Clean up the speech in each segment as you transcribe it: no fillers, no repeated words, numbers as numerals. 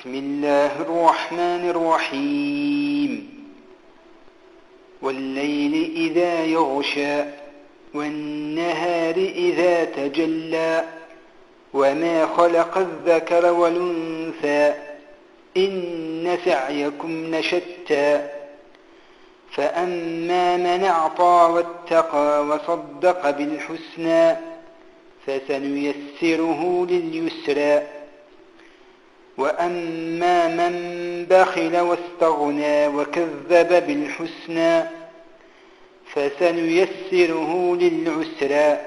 بسم الله الرحمن الرحيم والليل إذا يغشى والنهار إذا تجلى وما خلق الذكر والأنثى إن سعيكم لشتى فأما من أعطى واتقى وصدق بالحسنى فسنيسره لليسرى وأما من بخل واستغنى وكذب بالحسنى فسنيسره للعسرى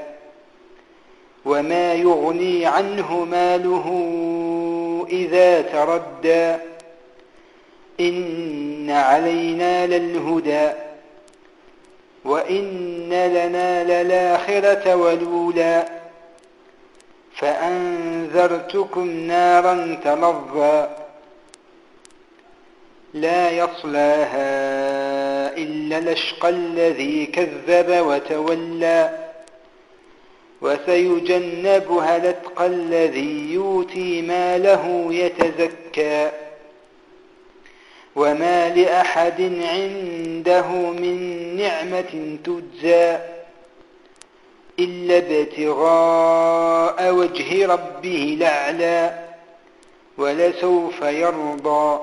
وما يغني عنه ماله إذا تردى إن علينا للهدى وإن لنا للآخرة والأولى فأنذرتكم نارا تلظى لا يصلاها إلا الأشقى الذي كذب وتولى وسيجنبها الأتقى الذي يؤتي ماله يتزكى وما لأحد عنده من نعمة تجزى إلا ابتغاء وجه ربه الأعلى ولسوف يرضى